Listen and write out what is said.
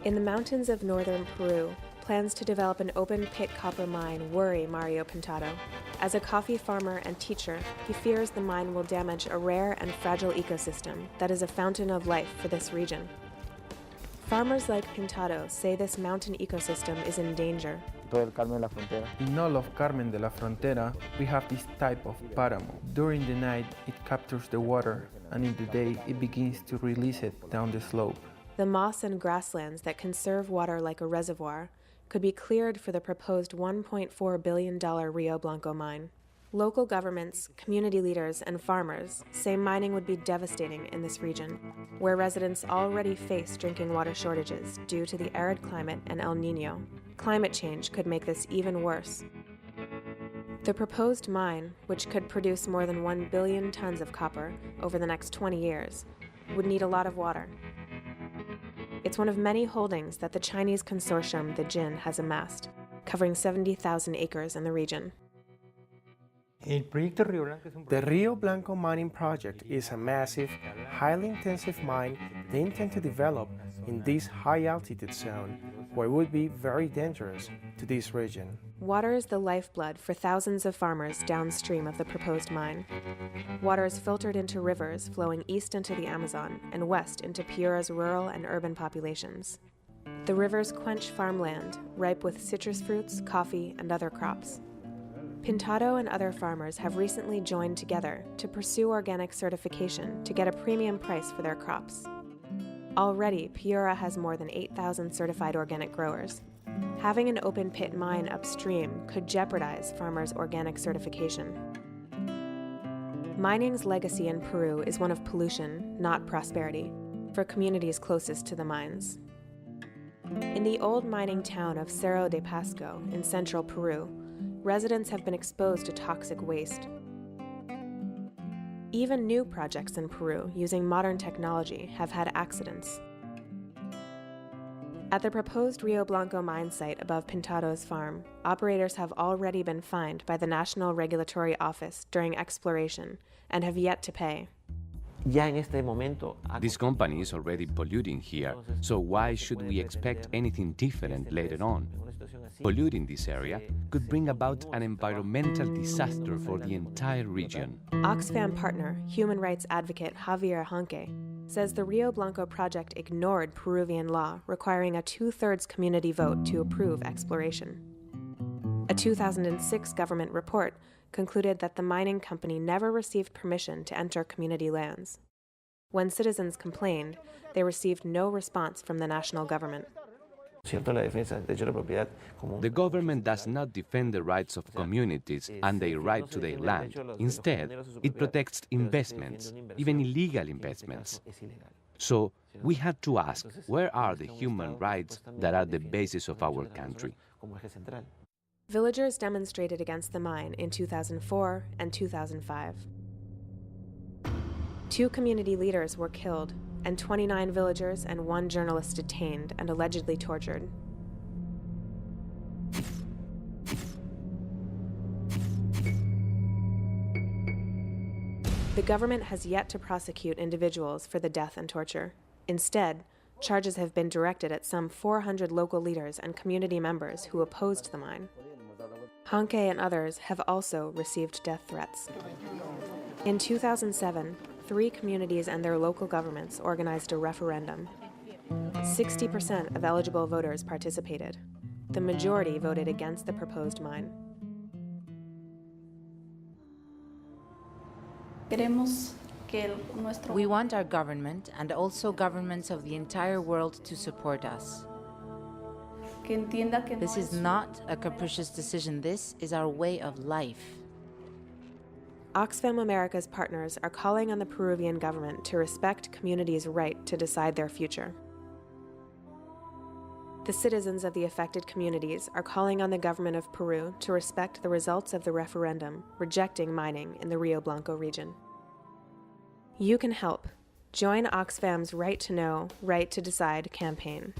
In the mountains of northern Peru, plans to develop an open-pit copper mine worry Mario Pintado. As a coffee farmer and teacher, he fears the mine will damage a rare and fragile ecosystem that is a fountain of life for this region. Farmers like Pintado say this mountain ecosystem is in danger. In all of Carmen de la Frontera, we have this type of páramo. During the night, it captures the water, and in the day, it begins to release it down the slope. The moss and grasslands that conserve water like a reservoir could be cleared for the proposed $1.4 billion Rio Blanco mine. Local governments, community leaders, and farmers say mining would be devastating in this region, where residents already face drinking water shortages due to the arid climate and El Niño. Climate change could make this even worse. The proposed mine, which could produce more than 1 billion tons of copper over the next 20 years, would need a lot of water. It's one of many holdings that the Chinese consortium, the Jin, has amassed, covering 70,000 acres in the region. The Rio Blanco mining project is a massive, highly intensive mine they intend to develop in this high-altitude zone, where it would be very dangerous to this region. Water is the lifeblood for thousands of farmers downstream of the proposed mine. Water is filtered into rivers flowing east into the Amazon and west into Piura's rural and urban populations. The rivers quench farmland, ripe with citrus fruits, coffee, and other crops. Pintado and other farmers have recently joined together to pursue organic certification to get a premium price for their crops. Already, Piura has more than 8,000 certified organic growers. Having an open-pit mine upstream could jeopardize farmers' organic certification. Mining's legacy in Peru is one of pollution, not prosperity, for communities closest to the mines. In the old mining town of Cerro de Pasco in central Peru, residents have been exposed to toxic waste. Even new projects in Peru using modern technology have had accidents. At the proposed Rio Blanco mine site above Pintado's farm, operators have already been fined by the National Regulatory Office during exploration and have yet to pay. This company is already polluting here, so why should we expect anything different later on? Polluting this area could bring about an environmental disaster for the entire region. Oxfam partner, human rights advocate Javier Hanke, says the Rio Blanco project ignored Peruvian law requiring a 2/3 community vote to approve exploration. A 2006 government report concluded that the mining company never received permission to enter community lands. When citizens complained, they received no response from the national government. The government does not defend the rights of communities and their right to their land. Instead, it protects investments, even illegal investments. So, we had to ask, where are the human rights that are the basis of our country? Villagers demonstrated against the mine in 2004 and 2005. 2 community leaders were killed, and 29 villagers and 1 journalist detained and allegedly tortured. The government has yet to prosecute individuals for the death and torture. Instead, charges have been directed at some 400 local leaders and community members who opposed the mine. Hanke and others have also received death threats. In 2007, 3 communities and their local governments organized a referendum. 60% of eligible voters participated. The majority voted against the proposed mine. We want our government and also governments of the entire world to support us. This is not a capricious decision. This is our way of life. Oxfam America's partners are calling on the Peruvian government to respect communities' right to decide their future. The citizens of the affected communities are calling on the government of Peru to respect the results of the referendum rejecting mining in the Rio Blanco region. You can help. Join Oxfam's Right to Know, Right to Decide campaign.